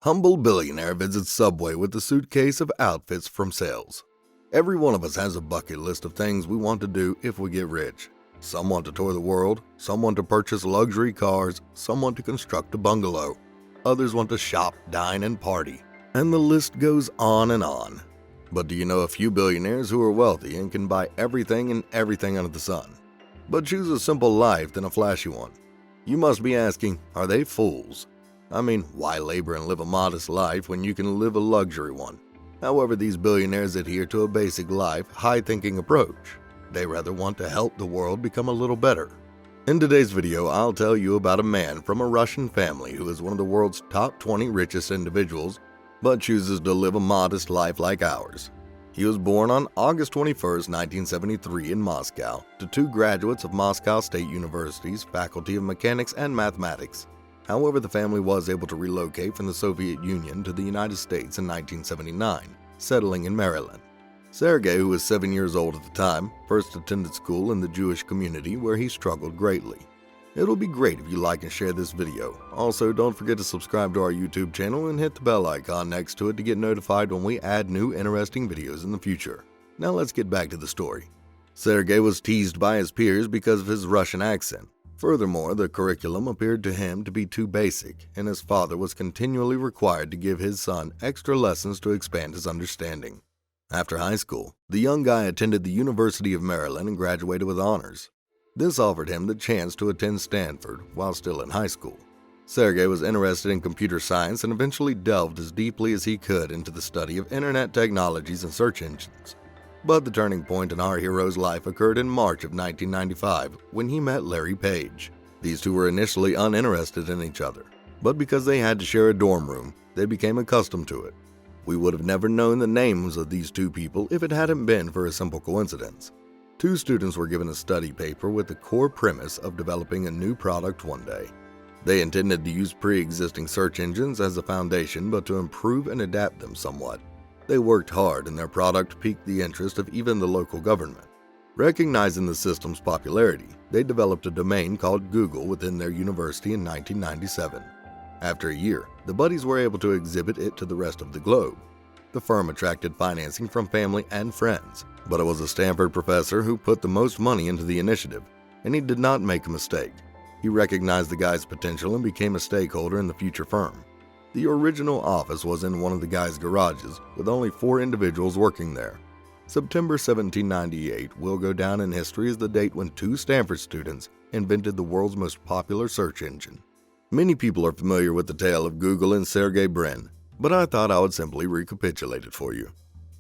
Humble billionaire visits Subway with a suitcase of outfits from sales. Every one of us has a bucket list of things we want to do if we get rich. Some want to tour the world, some want to purchase luxury cars, some want to construct a bungalow. Others want to shop, dine, and party. And the list goes on and on. But do you know a few billionaires who are wealthy and can buy everything and everything under the sun, but choose a simple life than a flashy one? You must be asking, are they fools? I mean, why labor and live a modest life when you can live a luxury one? However, these billionaires adhere to a basic life, high-thinking approach. They rather want to help the world become a little better. In today's video, I'll tell you about a man from a Russian family who is one of the world's top 20 richest individuals, but chooses to live a modest life like ours. He was born on August 21, 1973 in Moscow to two graduates of Moscow State University's Faculty of Mechanics and Mathematics. However, the family was able to relocate from the Soviet Union to the United States in 1979, settling in Maryland. Sergei, who was 7 years old at the time, first attended school in the Jewish community where he struggled greatly. It'll be great if you like and share this video. Also, don't forget to subscribe to our YouTube channel and hit the bell icon next to it to get notified when we add new interesting videos in the future. Now let's get back to the story. Sergei was teased by his peers because of his Russian accent. Furthermore, the curriculum appeared to him to be too basic, and his father was continually required to give his son extra lessons to expand his understanding. After high school, the young guy attended the University of Maryland and graduated with honors. This offered him the chance to attend Stanford while still in high school. Sergei was interested in computer science and eventually delved as deeply as he could into the study of internet technologies and search engines. But the turning point in our hero's life occurred in March of 1995 when he met Larry Page. These two were initially uninterested in each other, but because they had to share a dorm room, they became accustomed to it. We would have never known the names of these two people if it hadn't been for a simple coincidence. Two students were given a study paper with the core premise of developing a new product one day. They intended to use pre-existing search engines as a foundation, but to improve and adapt them somewhat. They worked hard and their product piqued the interest of even the local government. Recognizing the system's popularity, they developed a domain called Google within their university in 1997. After a year, the buddies were able to exhibit it to the rest of the globe. The firm attracted financing from family and friends, but it was a Stanford professor who put the most money into the initiative, and he did not make a mistake. He recognized the guy's potential and became a stakeholder in the future firm. The original office was in one of the guy's garages, with only 4 individuals working there. September 1798 will go down in history as the date when 2 Stanford students invented the world's most popular search engine. Many people are familiar with the tale of Google and Sergey Brin, but I thought I would simply recapitulate it for you.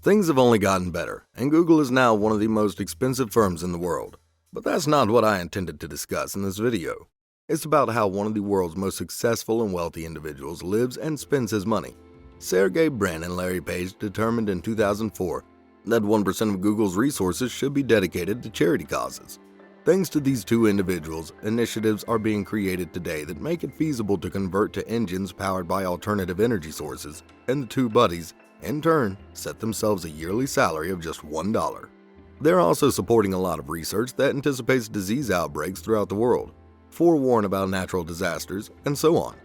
Things have only gotten better, and Google is now one of the most expensive firms in the world. But that's not what I intended to discuss in this video. It's about how one of the world's most successful and wealthy individuals lives and spends his money. Sergey Brin and Larry Page determined in 2004 that 1% of Google's resources should be dedicated to charity causes. Thanks to these two individuals, initiatives are being created today that make it feasible to convert to engines powered by alternative energy sources, and the two buddies, in turn, set themselves a yearly salary of just $1. They're also supporting a lot of research that anticipates disease outbreaks throughout the world, forewarn about natural disasters, and so on.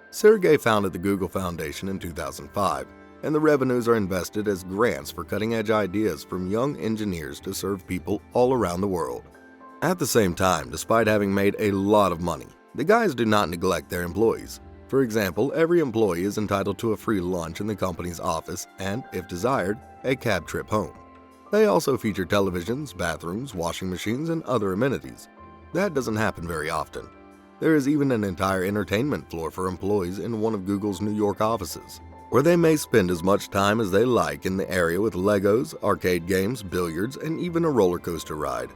Sergey founded the Google Foundation in 2005, and the revenues are invested as grants for cutting-edge ideas from young engineers to serve people all around the world. At the same time, despite having made a lot of money, the guys do not neglect their employees. For example, every employee is entitled to a free lunch in the company's office and, if desired, a cab trip home. They also feature televisions, bathrooms, washing machines, and other amenities. That doesn't happen very often. There is even an entire entertainment floor for employees in one of Google's New York offices, where they may spend as much time as they like in the area with Legos, arcade games, billiards, and even a roller coaster ride.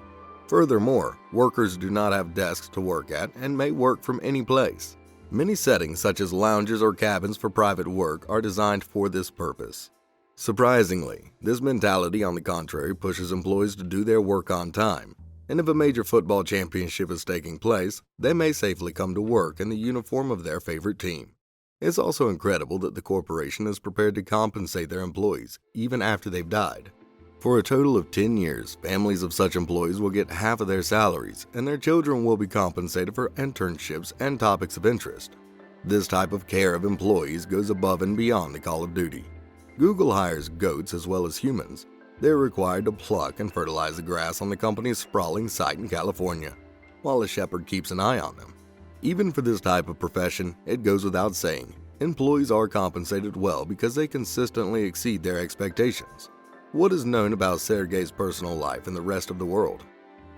Furthermore, workers do not have desks to work at and may work from any place. Many settings, such as lounges or cabins for private work, are designed for this purpose. Surprisingly, this mentality, on the contrary, pushes employees to do their work on time. And if a major football championship is taking place, they may safely come to work in the uniform of their favorite team. It's also incredible that the corporation is prepared to compensate their employees, even after they've died. For a total of 10 years, families of such employees will get half of their salaries, and their children will be compensated for internships and topics of interest. This type of care of employees goes above and beyond the call of duty. Google hires goats as well as humans. They're required to pluck and fertilize the grass on the company's sprawling site in California, while a shepherd keeps an eye on them. Even for this type of profession, it goes without saying, employees are compensated well because they consistently exceed their expectations. What is known about Sergey's personal life in the rest of the world?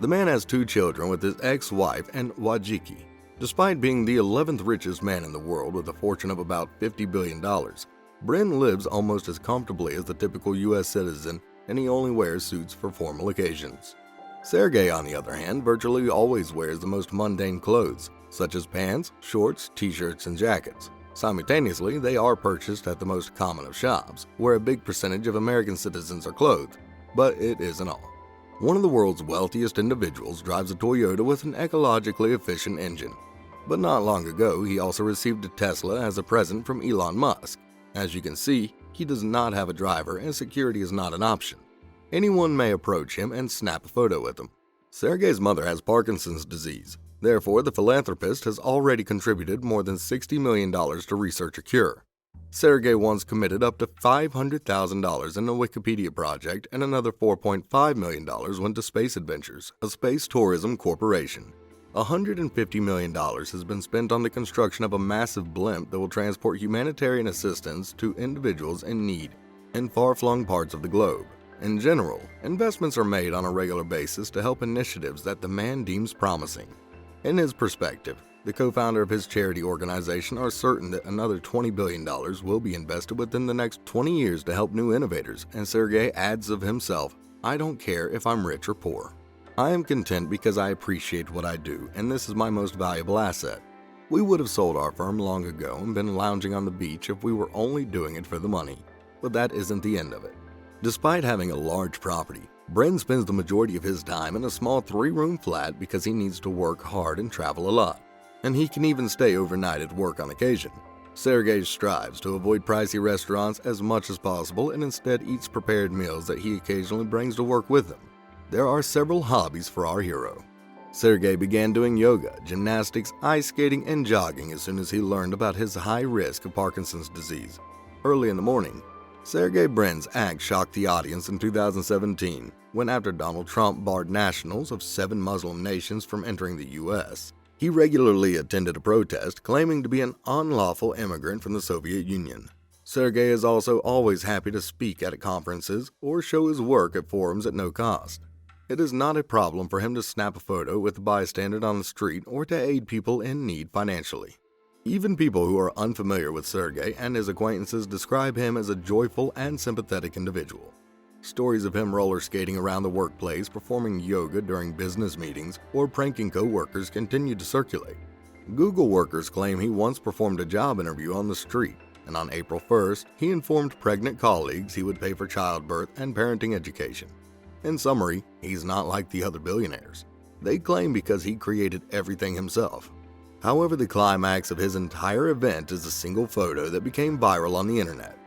The man has 2 children with his ex-wife and Wajiki. Despite being the 11th richest man in the world with a fortune of about $50 billion, Bren lives almost as comfortably as the typical US citizen, and he only wears suits for formal occasions. Sergey, on the other hand, virtually always wears the most mundane clothes, such as pants, shorts, t-shirts, and jackets. Simultaneously, they are purchased at the most common of shops, where a big percentage of American citizens are clothed, but it isn't all. One of the world's wealthiest individuals drives a Toyota with an ecologically efficient engine. But not long ago, he also received a Tesla as a present from Elon Musk. As you can see, he does not have a driver and security is not an option. Anyone may approach him and snap a photo with him. Sergey's mother has Parkinson's disease. Therefore, the philanthropist has already contributed more than $60 million to research a cure. Sergey once committed up to $500,000 in a Wikipedia project, and another $4.5 million went to Space Adventures, a space tourism corporation. $150 million has been spent on the construction of a massive blimp that will transport humanitarian assistance to individuals in need in far-flung parts of the globe. In general, investments are made on a regular basis to help initiatives that the man deems promising. In his perspective, the co-founder of his charity organization are certain that another $20 billion will be invested within the next 20 years to help new innovators, and Sergey adds of himself, "I don't care if I'm rich or poor. I am content because I appreciate what I do, and this is my most valuable asset." We would have sold our firm long ago and been lounging on the beach if we were only doing it for the money. But that isn't the end of it. Despite having a large property, Bren spends the majority of his time in a small 3-room flat because he needs to work hard and travel a lot. And he can even stay overnight at work on occasion. Sergey strives to avoid pricey restaurants as much as possible and instead eats prepared meals that he occasionally brings to work with him. There are several hobbies for our hero. Sergey began doing yoga, gymnastics, ice skating, and jogging as soon as he learned about his high risk of Parkinson's disease. Early in the morning, Sergey Brin's act shocked the audience in 2017, when after Donald Trump barred nationals of 7 Muslim nations from entering the U.S., he regularly attended a protest claiming to be an unlawful immigrant from the Soviet Union. Sergey is also always happy to speak at conferences or show his work at forums at no cost. It is not a problem for him to snap a photo with a bystander on the street or to aid people in need financially. Even people who are unfamiliar with Sergey and his acquaintances describe him as a joyful and sympathetic individual. Stories of him roller skating around the workplace, performing yoga during business meetings, or pranking co-workers continue to circulate. Google workers claim he once performed a job interview on the street, and on April 1st, he informed pregnant colleagues he would pay for childbirth and parenting education. In summary, he's not like the other billionaires. They claim because he created everything himself. However, the climax of his entire event is a single photo that became viral on the internet.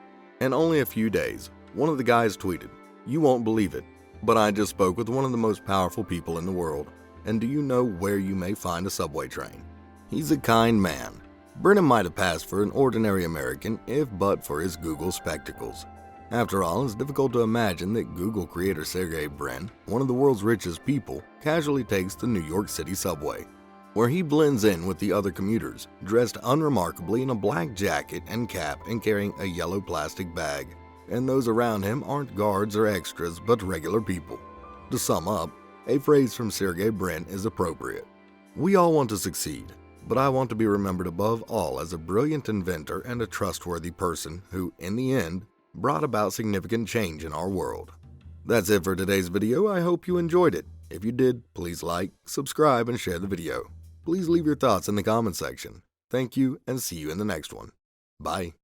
In only a few days, one of the guys tweeted, "You won't believe it, but I just spoke with one of the most powerful people in the world, and do you know where you may find a subway train?" He's a kind man. Brennan might have passed for an ordinary American if but for his Google spectacles. After all, it's difficult to imagine that Google creator Sergey Brin, one of the world's richest people, casually takes the New York City subway, where he blends in with the other commuters, dressed unremarkably in a black jacket and cap and carrying a yellow plastic bag. And those around him aren't guards or extras, but regular people. To sum up, a phrase from Sergey Brin is appropriate. We all want to succeed, but I want to be remembered above all as a brilliant inventor and a trustworthy person who, in the end, brought about significant change in our world. That's it for today's video. I hope you enjoyed it. If you did, please like, subscribe, and share the video. Please leave your thoughts in the comment section. Thank you, and see you in the next one. Bye.